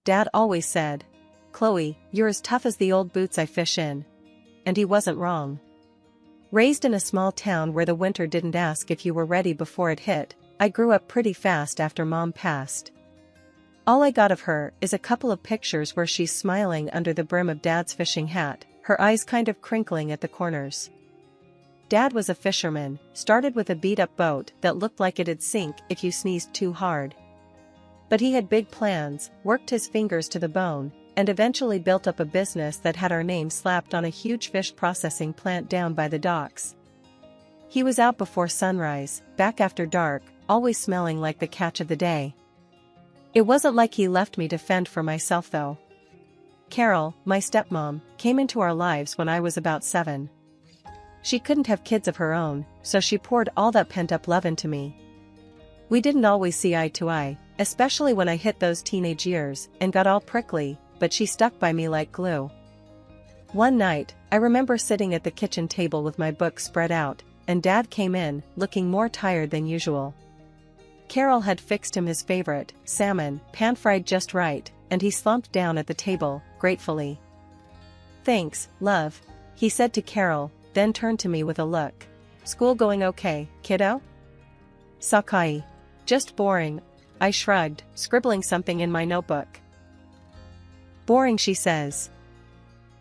Dad always said, "Chloe, you're as tough as the old boots I fish in." And he wasn't wrong. Raised in a small town where the winter didn't ask if you were ready before it hit, I grew up pretty fast after Mom passed. All I got of her is a couple of pictures where she's smiling under the brim of Dad's fishing hat, her eyes kind of crinkling at the corners. Dad was a fisherman, started with a beat-up boat that looked like it'd sink if you sneezed too hard. But he had big plans, worked his fingers to the bone, and eventually built up a business that had our name slapped on a huge fish processing plant down by the docks. He was out before sunrise, back after dark, always smelling like the catch of the day. It wasn't like he left me to fend for myself though. Carol, my stepmom, came into our lives when I was about 7. She couldn't have kids of her own, so she poured all that pent-up love into me. We didn't always see eye to eye, especially when I hit those teenage years and got all prickly, but she stuck by me like glue. One night, I remember sitting at the kitchen table with my books spread out, and Dad came in, looking more tired than usual. Carol had fixed him his favorite, salmon, pan-fried just right, and he slumped down at the table, gratefully. "Thanks, love," he said to Carol, then turned to me with a look. "School going okay, kiddo?" "Sakai. Just boring," I shrugged, scribbling something in my notebook. "Boring," she says.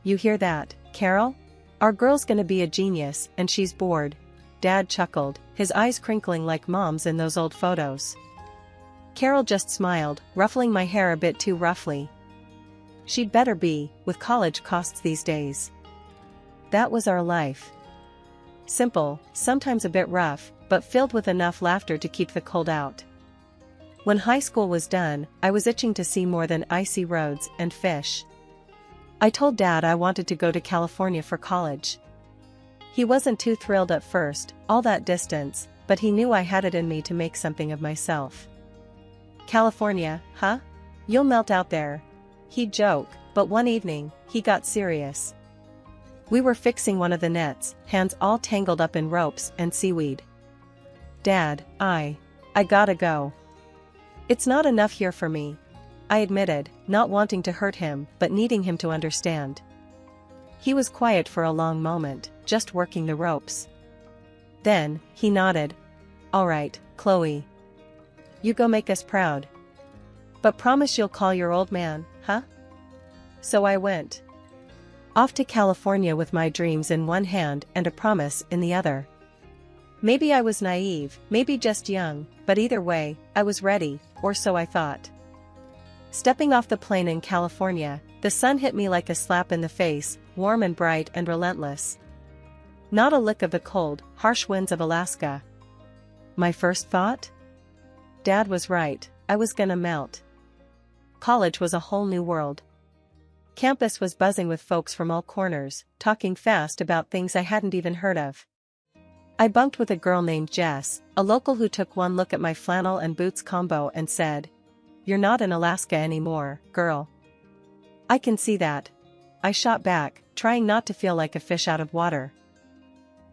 "You hear that, Carol? Our girl's gonna be a genius, and she's bored." Dad chuckled, his eyes crinkling like Mom's in those old photos. Carol just smiled, ruffling my hair a bit too roughly. "She'd better be, with college costs these days." That was our life. Simple, sometimes a bit rough, but filled with enough laughter to keep the cold out. When high school was done, I was itching to see more than icy roads and fish. I told Dad I wanted to go to California for college. He wasn't too thrilled at first, all that distance, but he knew I had it in me to make something of myself. "California, huh? You'll melt out there." He'd joke, but one evening, he got serious. We were fixing one of the nets, hands all tangled up in ropes and seaweed. "Dad, I gotta go. It's not enough here for me," I admitted, not wanting to hurt him but needing him to understand. He was quiet for a long moment, just working the ropes. Then, he nodded. "All right, Chloe. You go make us proud. But promise you'll call your old man, huh?" So I went. Off to California with my dreams in one hand and a promise in the other. Maybe I was naive, maybe just young, but either way, I was ready, or so I thought. Stepping off the plane in California, the sun hit me like a slap in the face, warm and bright and relentless. Not a lick of the cold, harsh winds of Alaska. My first thought? Dad was right, I was gonna melt. College was a whole new world. Campus was buzzing with folks from all corners, talking fast about things I hadn't even heard of. I bunked with a girl named Jess, a local who took one look at my flannel and boots combo and said, "You're not in Alaska anymore, girl." "I can see that," I shot back, trying not to feel like a fish out of water.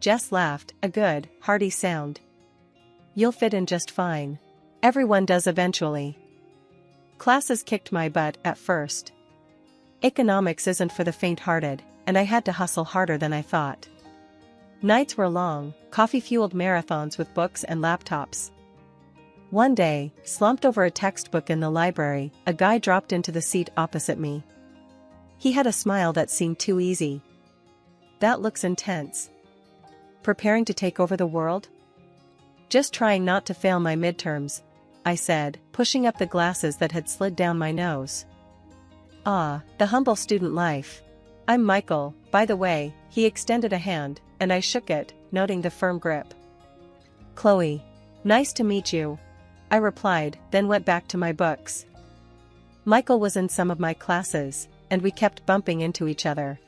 Jess laughed, a good, hearty sound. "You'll fit in just fine. Everyone does eventually." Classes kicked my butt at first. Economics isn't for the faint-hearted, and I had to hustle harder than I thought. Nights were long, coffee-fueled marathons with books and laptops. One day, slumped over a textbook in the library, a guy dropped into the seat opposite me. He had a smile that seemed too easy. "That looks intense. Preparing to take over the world?" "Just trying not to fail my midterms," I said, pushing up the glasses that had slid down my nose. "Ah, the humble student life. I'm Michael, by the way." He extended a hand, and I shook it, noting the firm grip. "Chloe. Nice to meet you," I replied, then went back to my books. Michael was in some of my classes, and we kept bumping into each other.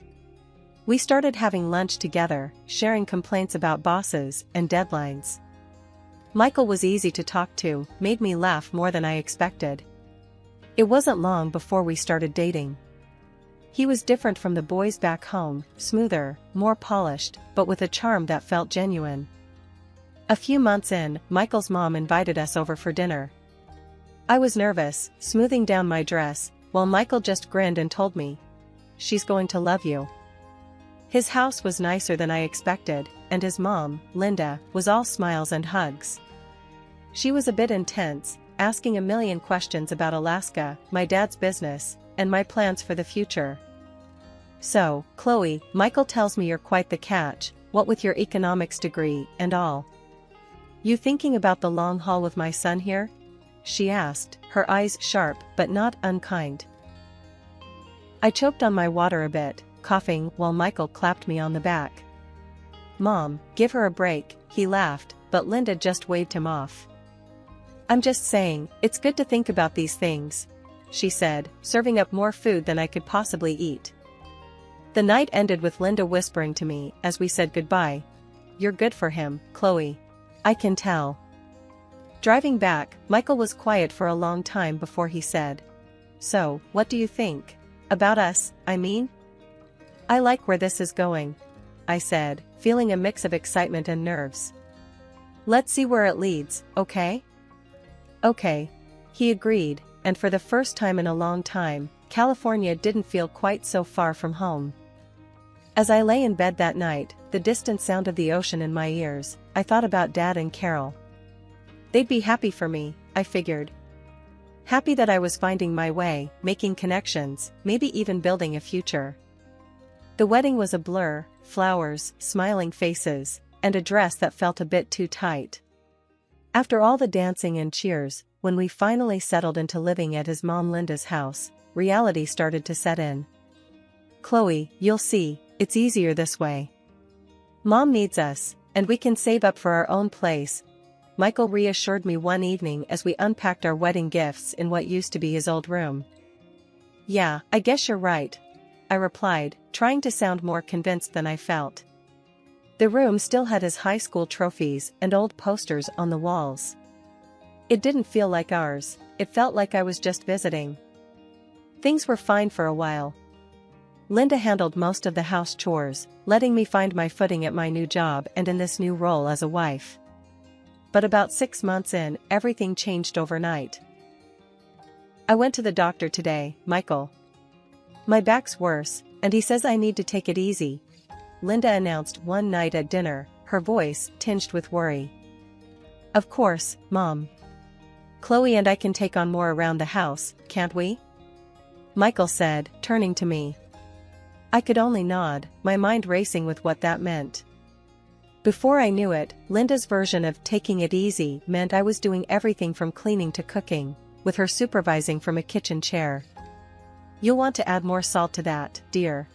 We started having lunch together, sharing complaints about bosses and deadlines. Michael was easy to talk to, made me laugh more than I expected. It wasn't long before we started dating. He was different from the boys back home, smoother, more polished, but with a charm that felt genuine. A few months in, Michael's mom invited us over for dinner. I was nervous, smoothing down my dress, while Michael just grinned and told me, "She's going to love you." His house was nicer than I expected, and his mom, Linda, was all smiles and hugs. She was a bit intense, asking a million questions about Alaska, my dad's business, and my plans for the future. "So, Chloe, Michael tells me you're quite the catch, what with your economics degree and all. You thinking about the long haul with my son here?" she asked, her eyes sharp but not unkind. I choked on my water a bit, coughing while Michael clapped me on the back. "Mom, give her a break," he laughed, but Linda just waved him off. "I'm just saying, it's good to think about these things," she said, serving up more food than I could possibly eat. The night ended with Linda whispering to me as we said goodbye, "You're good for him, Chloe. I can tell." Driving back, Michael was quiet for a long time before he said, "So, what do you think? About us, I mean?" "I like where this is going," I said, feeling a mix of excitement and nerves. "Let's see where it leads, okay?" "Okay," he agreed, and for the first time in a long time, California didn't feel quite so far from home. As I lay in bed that night, the distant sound of the ocean in my ears, I thought about Dad and Carol. They'd be happy for me, I figured. Happy that I was finding my way, making connections, maybe even building a future. The wedding was a blur, flowers, smiling faces, and a dress that felt a bit too tight. After all the dancing and cheers, when we finally settled into living at his mom Linda's house, reality started to set in. "Chloe, you'll see, it's easier this way. Mom needs us, and we can save up for our own place," Michael reassured me one evening as we unpacked our wedding gifts in what used to be his old room. "Yeah, I guess you're right," I replied, trying to sound more convinced than I felt. The room still had his high school trophies and old posters on the walls. It didn't feel like ours, it felt like I was just visiting. Things were fine for a while. Linda handled most of the house chores, letting me find my footing at my new job and in this new role as a wife. But about 6 months in, everything changed overnight. "I went to the doctor today, Michael. My back's worse, and he says I need to take it easy," Linda announced one night at dinner, her voice tinged with worry. "Of course, Mom. Chloe and I can take on more around the house, can't we?" Michael said, turning to me. I could only nod, my mind racing with what that meant. Before I knew it, Linda's version of taking it easy meant I was doing everything from cleaning to cooking, with her supervising from a kitchen chair. "You'll want to add more salt to that, dear.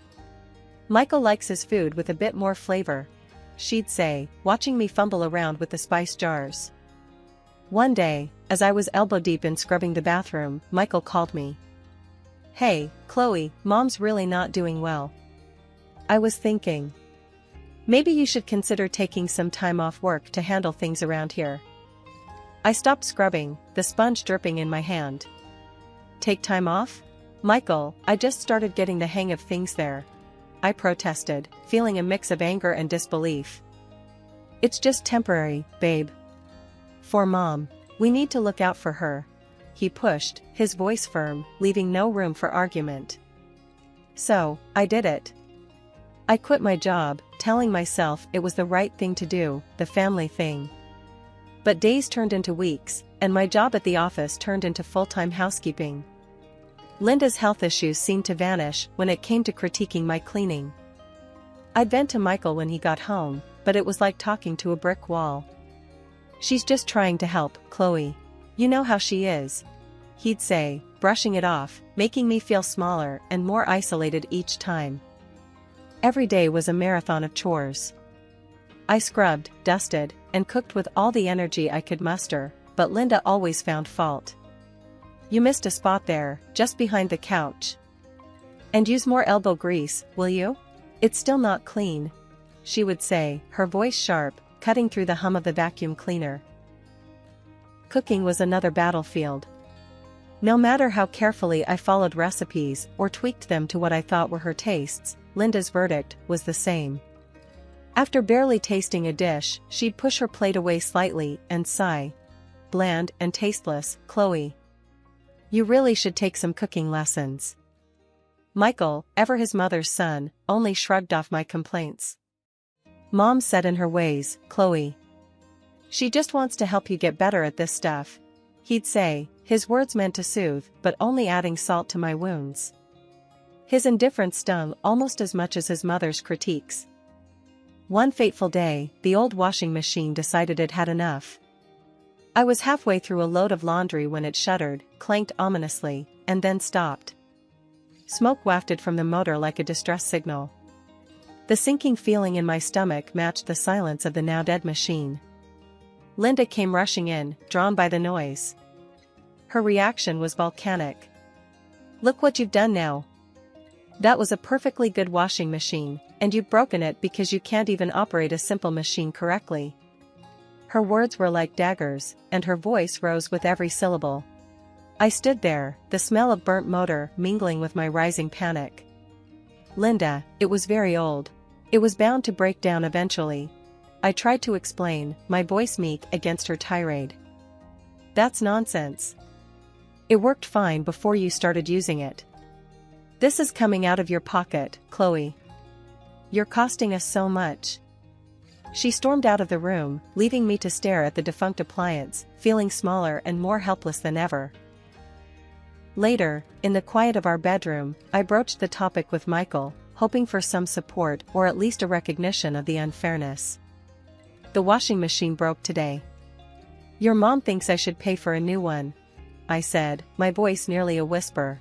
Michael likes his food with a bit more flavor," she'd say, watching me fumble around with the spice jars. One day, as I was elbow-deep in scrubbing the bathroom, Michael called me. "Hey, Chloe, Mom's really not doing well." I was thinking, maybe you should consider taking some time off work to handle things around here. I stopped scrubbing, the sponge dripping in my hand. "Take time off? Michael, I just started getting the hang of things there," I protested, feeling a mix of anger and disbelief. "It's just temporary, babe. For Mom. We need to look out for her," he pushed, his voice firm, leaving no room for argument. So, I did it. I quit my job, telling myself it was the right thing to do, the family thing. But days turned into weeks, and my job at the office turned into full-time housekeeping. Linda's health issues seemed to vanish when it came to critiquing my cleaning. I'd vent to Michael when he got home, but it was like talking to a brick wall. "She's just trying to help, Chloe. You know how she is," he'd say, brushing it off, making me feel smaller and more isolated each time. Every day was a marathon of chores. I scrubbed, dusted, and cooked with all the energy I could muster, but Linda always found fault. "You missed a spot there, just behind the couch. And use more elbow grease, will you? It's still not clean," she would say, her voice sharp, cutting through the hum of the vacuum cleaner. Cooking was another battlefield. No matter how carefully I followed recipes or tweaked them to what I thought were her tastes, Linda's verdict was the same. After barely tasting a dish, she'd push her plate away slightly and sigh. "Bland and tasteless, Chloe. You really should take some cooking lessons. Michael, ever his mother's son, only shrugged off my complaints. Mom said in her ways, Chloe. She just wants to help you get better at this stuff. He'd say, his words meant to soothe, but only adding salt to my wounds. His indifference stung almost as much as his mother's critiques. One fateful day, the old washing machine decided it had enough. I was halfway through a load of laundry when it shuddered, clanked ominously, and then stopped. Smoke wafted from the motor like a distress signal. The sinking feeling in my stomach matched the silence of the now-dead machine. Linda came rushing in, drawn by the noise. Her reaction was volcanic. Look what you've done now. That was a perfectly good washing machine, and you've broken it because you can't even operate a simple machine correctly. Her words were like daggers, and her voice rose with every syllable. I stood there, the smell of burnt motor mingling with my rising panic. Linda, it was very old. It was bound to break down eventually. I tried to explain, my voice meek against her tirade. That's nonsense. It worked fine before you started using it. This is coming out of your pocket, Chloe. You're costing us so much. She stormed out of the room, leaving me to stare at the defunct appliance, feeling smaller and more helpless than ever. Later, in the quiet of our bedroom, I broached the topic with Michael, hoping for some support or at least a recognition of the unfairness. The washing machine broke today. Your mom thinks I should pay for a new one, I said, my voice nearly a whisper.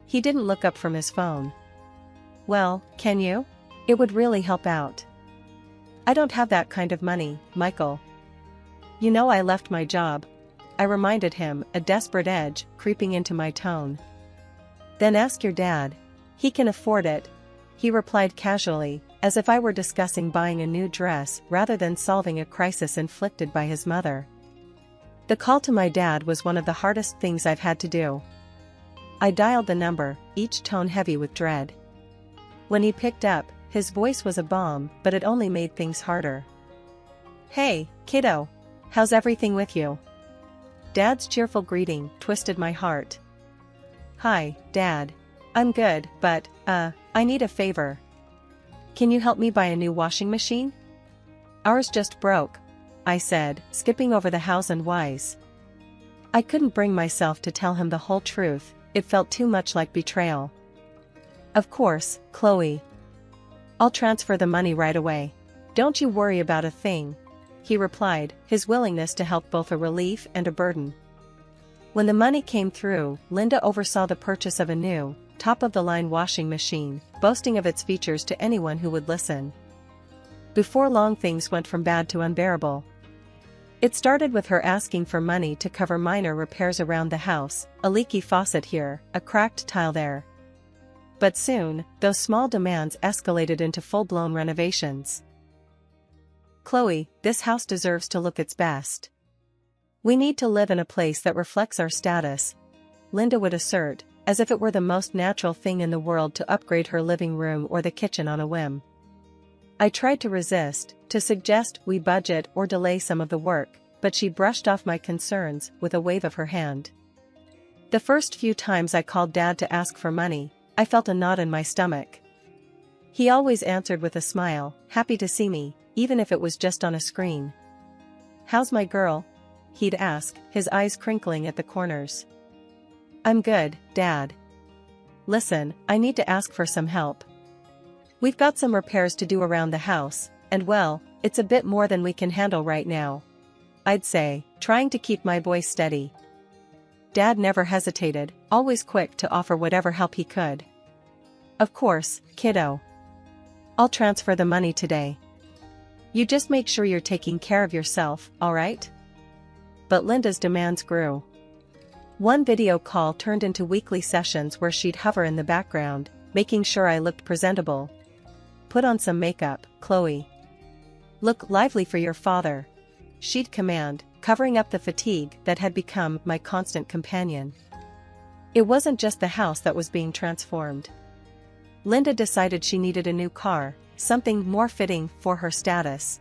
He didn't look up from his phone. Well, can you? It would really help out. I don't have that kind of money, Michael. You know I left my job. I reminded him, a desperate edge creeping into my tone. Then ask your dad. He can afford it, he replied casually, as if I were discussing buying a new dress rather than solving a crisis inflicted by his mother. The call to my dad was one of the hardest things I've had to do. I dialed the number, each tone heavy with dread. When he picked up, his voice was a bomb, but it only made things harder. Hey, kiddo. How's everything with you? Dad's cheerful greeting twisted my heart. Hi, Dad. I'm good, but, I need a favor. Can you help me buy a new washing machine? Ours just broke, I said, skipping over the hows and whys. I couldn't bring myself to tell him the whole truth, it felt too much like betrayal. Of course, Chloe. I'll transfer the money right away. Don't you worry about a thing, he replied, his willingness to help both a relief and a burden. When the money came through, Linda oversaw the purchase of a new, top-of-the-line washing machine, boasting of its features to anyone who would listen. Before long things went from bad to unbearable. It started with her asking for money to cover minor repairs around the house, a leaky faucet here, a cracked tile there. But soon, those small demands escalated into full-blown renovations. Chloe, this house deserves to look its best. We need to live in a place that reflects our status, Linda would assert, as if it were the most natural thing in the world to upgrade her living room or the kitchen on a whim. I tried to resist, to suggest we budget or delay some of the work, but she brushed off my concerns with a wave of her hand. The first few times I called Dad to ask for money, I felt a knot in my stomach. He always answered with a smile, happy to see me, even if it was just on a screen. How's my girl? He'd ask, his eyes crinkling at the corners. I'm good, Dad. Listen, I need to ask for some help. We've got some repairs to do around the house, and well, it's a bit more than we can handle right now, I'd say, trying to keep my voice steady. Dad never hesitated, always quick to offer whatever help he could. Of course, kiddo. I'll transfer the money today. You just make sure you're taking care of yourself, alright? But Linda's demands grew. One video call turned into weekly sessions where she'd hover in the background, making sure I looked presentable. Put on some makeup, Chloe. Look lively for your father, she'd command, covering up the fatigue that had become my constant companion. It wasn't just the house that was being transformed. Linda decided she needed a new car, something more fitting for her status.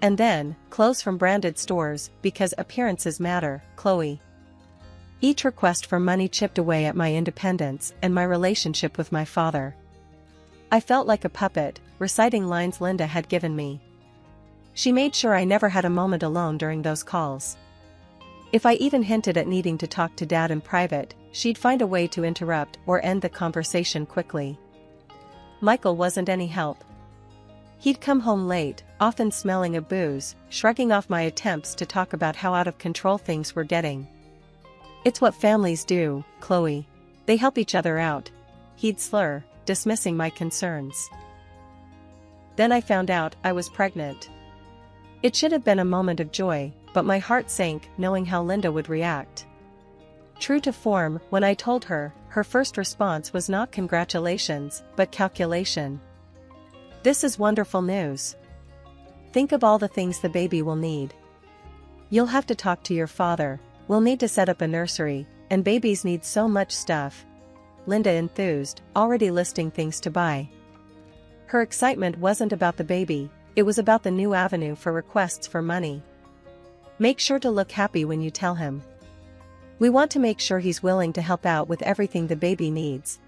And then, clothes from branded stores, because appearances matter, Chloe. Each request for money chipped away at my independence and my relationship with my father. I felt like a puppet, reciting lines Linda had given me. She made sure I never had a moment alone during those calls. If I even hinted at needing to talk to Dad in private, she'd find a way to interrupt or end the conversation quickly. Michael wasn't any help. He'd come home late, often smelling of booze, shrugging off my attempts to talk about how out of control things were getting. "It's what families do, Chloe. They help each other out," he'd slur, dismissing my concerns. Then I found out I was pregnant. It should have been a moment of joy, but my heart sank knowing how Linda would react. True to form, when I told her, her first response was not congratulations, but calculation. "This is wonderful news. Think of all the things the baby will need. You'll have to talk to your father, we'll need to set up a nursery, and babies need so much stuff," Linda enthused, already listing things to buy. Her excitement wasn't about the baby, it was about the new avenue for requests for money. "Make sure to look happy when you tell him. We want to make sure he's willing to help out with everything the baby needs,"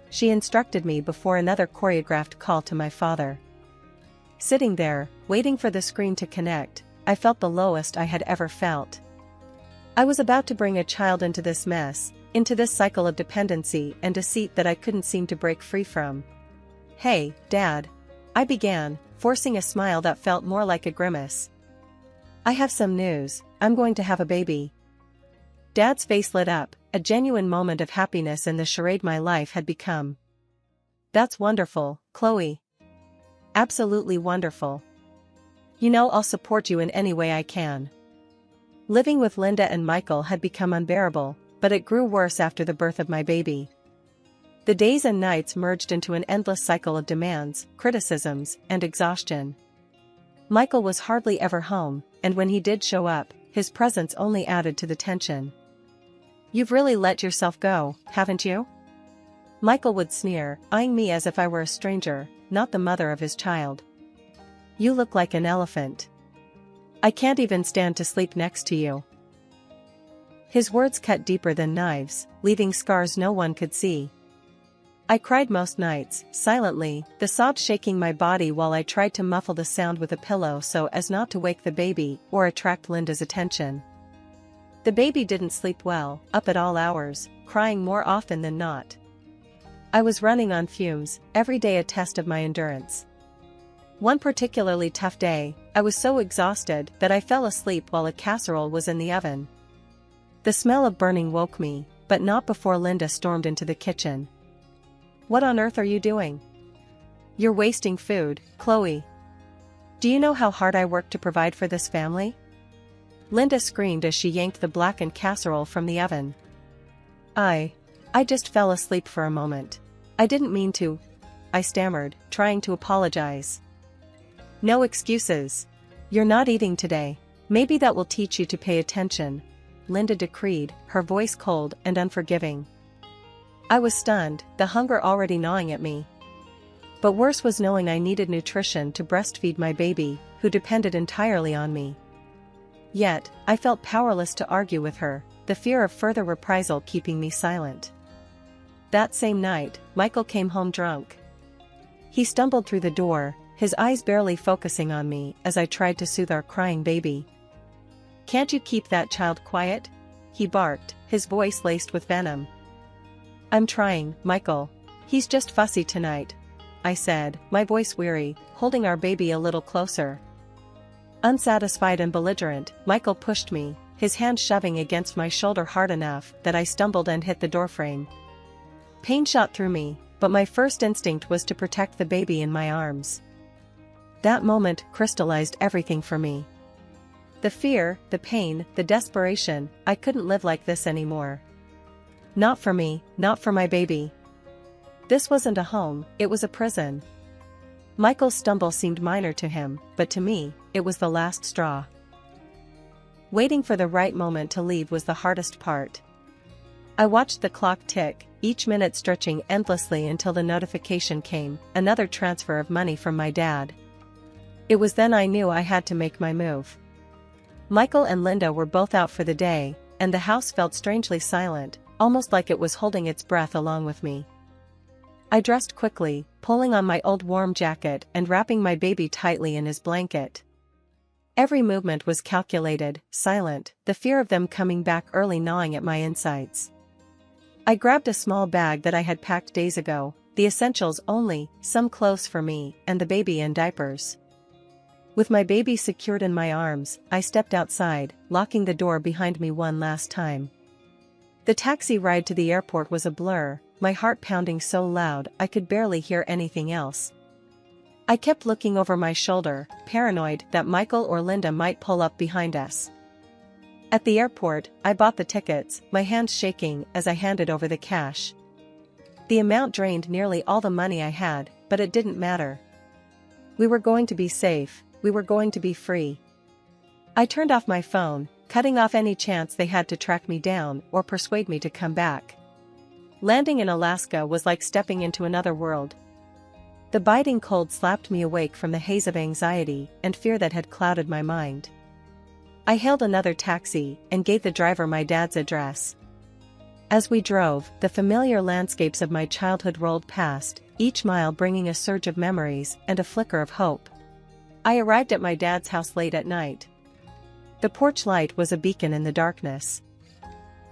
she instructed me before another choreographed call to my father. Sitting there, waiting for the screen to connect, I felt the lowest I had ever felt. I was about to bring a child into this mess, into this cycle of dependency and deceit that I couldn't seem to break free from. "Hey, Dad," I began, forcing a smile that felt more like a grimace. "I have some news, I'm going to have a baby." Dad's face lit up, a genuine moment of happiness in the charade my life had become. "That's wonderful, Chloe. Absolutely wonderful. You know I'll support you in any way I can." Living with Linda and Michael had become unbearable, but it grew worse after the birth of my baby. The days and nights merged into an endless cycle of demands, criticisms, and exhaustion. Michael was hardly ever home, and when he did show up, his presence only added to the tension. "You've really let yourself go, haven't you?" Michael would sneer, eyeing me as if I were a stranger, not the mother of his child. "You look like an elephant. I can't even stand to sleep next to you." His words cut deeper than knives, leaving scars no one could see. I cried most nights, silently, the sobs shaking my body while I tried to muffle the sound with a pillow so as not to wake the baby or attract Linda's attention. The baby didn't sleep well, up at all hours, crying more often than not. I was running on fumes, every day a test of my endurance. One particularly tough day, I was so exhausted that I fell asleep while a casserole was in the oven. The smell of burning woke me, but not before Linda stormed into the kitchen. "What on earth are you doing? You're wasting food, Chloe. Do you know how hard I work to provide for this family?" Linda screamed as she yanked the blackened casserole from the oven. I just fell asleep for a moment. I didn't mean to," I stammered, trying to apologize. "No excuses. You're not eating today. Maybe that will teach you to pay attention," Linda decreed, her voice cold and unforgiving. I was stunned, the hunger already gnawing at me. But worse was knowing I needed nutrition to breastfeed my baby, who depended entirely on me. Yet, I felt powerless to argue with her, the fear of further reprisal keeping me silent. That same night, Michael came home drunk. He stumbled through the door, his eyes barely focusing on me as I tried to soothe our crying baby. "Can't you keep that child quiet?" he barked, his voice laced with venom. "I'm trying, Michael. He's just fussy tonight," I said, my voice weary, holding our baby a little closer. Unsatisfied and belligerent, Michael pushed me, his hand shoving against my shoulder hard enough that I stumbled and hit the doorframe. Pain shot through me, but my first instinct was to protect the baby in my arms. That moment crystallized everything for me. The fear, the pain, the desperation, I couldn't live like this anymore. Not for me, not for my baby. This wasn't a home, it was a prison. Michael's stumble seemed minor to him, but to me, it was the last straw. Waiting for the right moment to leave was the hardest part. I watched the clock tick, each minute stretching endlessly until the notification came, another transfer of money from my dad. It was then I knew I had to make my move. Michael and Linda were both out for the day, and the house felt strangely silent, almost like it was holding its breath along with me. I dressed quickly, pulling on my old warm jacket and wrapping my baby tightly in his blanket. Every movement was calculated, silent, the fear of them coming back early gnawing at my insides. I grabbed a small bag that I had packed days ago, the essentials only, some clothes for me, and the baby in diapers. With my baby secured in my arms, I stepped outside, locking the door behind me one last time. The taxi ride to the airport was a blur, my heart pounding so loud I could barely hear anything else. I kept looking over my shoulder, paranoid that Michael or Linda might pull up behind us. At the airport, I bought the tickets, my hands shaking as I handed over the cash. The amount drained nearly all the money I had, but it didn't matter. We were going to be safe, we were going to be free. I turned off my phone, cutting off any chance they had to track me down or persuade me to come back. Landing in Alaska was like stepping into another world. The biting cold slapped me awake from the haze of anxiety and fear that had clouded my mind. I hailed another taxi and gave the driver my dad's address. As we drove, the familiar landscapes of my childhood rolled past, each mile bringing a surge of memories and a flicker of hope. I arrived at my dad's house late at night. The porch light was a beacon in the darkness.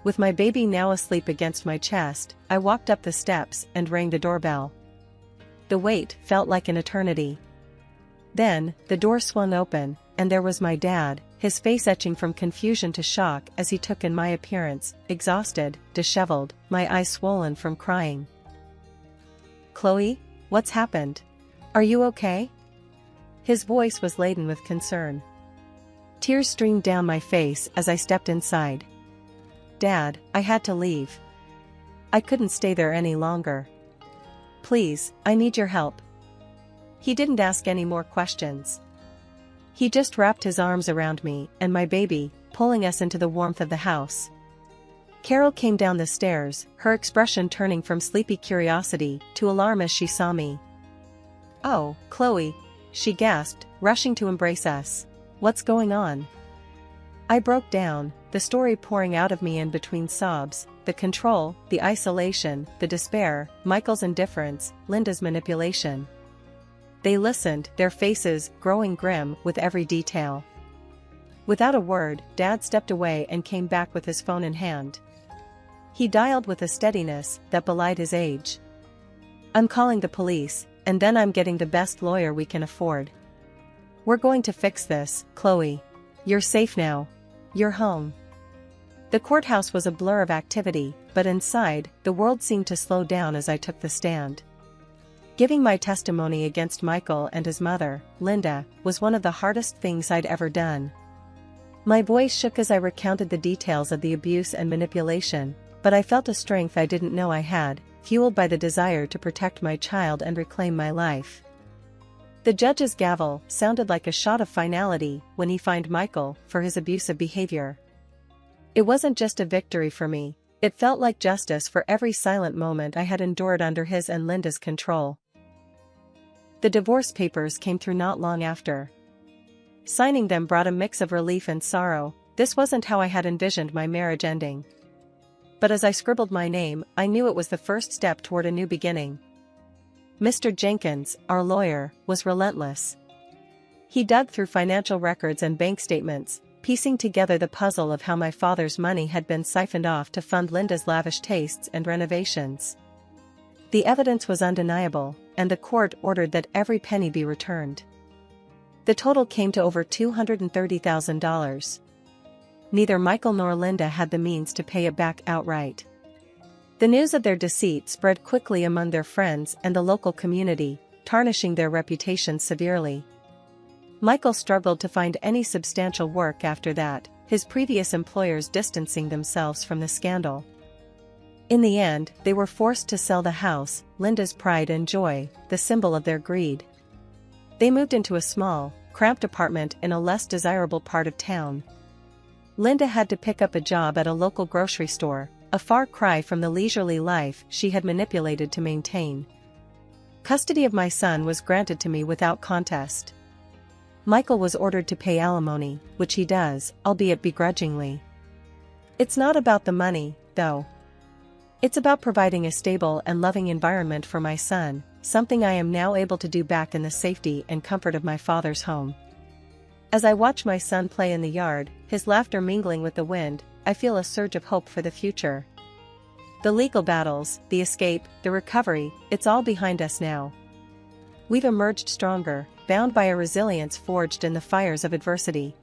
With my baby now asleep against my chest, I walked up the steps and rang the doorbell. The wait felt like an eternity. Then, the door swung open, and there was my dad, his face etching from confusion to shock as he took in my appearance, exhausted, disheveled, my eyes swollen from crying. "Chloe, what's happened? Are you okay?" His voice was laden with concern. Tears streamed down my face as I stepped inside. "Dad, I had to leave. I couldn't stay there any longer. Please, I need your help." He didn't ask any more questions. He just wrapped his arms around me and my baby, pulling us into the warmth of the house. Carol came down the stairs, her expression turning from sleepy curiosity to alarm as she saw me. "Oh, Chloe," she gasped, rushing to embrace us. "What's going on?" I broke down, the story pouring out of me in between sobs, the control, the isolation, the despair, Michael's indifference, Linda's manipulation. They listened, their faces growing grim with every detail. Without a word, Dad stepped away and came back with his phone in hand. He dialed with a steadiness that belied his age. "I'm calling the police, and then I'm getting the best lawyer we can afford. We're going to fix this, Chloe. You're safe now. You're home." The courthouse was a blur of activity, but inside, the world seemed to slow down as I took the stand. Giving my testimony against Michael and his mother, Linda, was one of the hardest things I'd ever done. My voice shook as I recounted the details of the abuse and manipulation, but I felt a strength I didn't know I had, fueled by the desire to protect my child and reclaim my life. The judge's gavel sounded like a shot of finality when he fined Michael for his abusive behavior. It wasn't just a victory for me, it felt like justice for every silent moment I had endured under his and Linda's control. The divorce papers came through not long after. Signing them brought a mix of relief and sorrow. This wasn't how I had envisioned my marriage ending. But as I scribbled my name, I knew it was the first step toward a new beginning. Mr. Jenkins, our lawyer, was relentless. He dug through financial records and bank statements, piecing together the puzzle of how my father's money had been siphoned off to fund Linda's lavish tastes and renovations. The evidence was undeniable, and the court ordered that every penny be returned. The total came to over $230,000. Neither Michael nor Linda had the means to pay it back outright. The news of their deceit spread quickly among their friends and the local community, tarnishing their reputations severely. Michael struggled to find any substantial work after that, his previous employers distancing themselves from the scandal. In the end, they were forced to sell the house, Linda's pride and joy, the symbol of their greed. They moved into a small, cramped apartment in a less desirable part of town. Linda had to pick up a job at a local grocery store, a far cry from the leisurely life she had manipulated to maintain. Custody of my son was granted to me without contest. Michael was ordered to pay alimony, which he does, albeit begrudgingly. It's not about the money, though. It's about providing a stable and loving environment for my son, something I am now able to do back in the safety and comfort of my father's home. As I watch my son play in the yard, his laughter mingling with the wind, I feel a surge of hope for the future. The legal battles, the escape, the recovery, it's all behind us now. We've emerged stronger, bound by a resilience forged in the fires of adversity.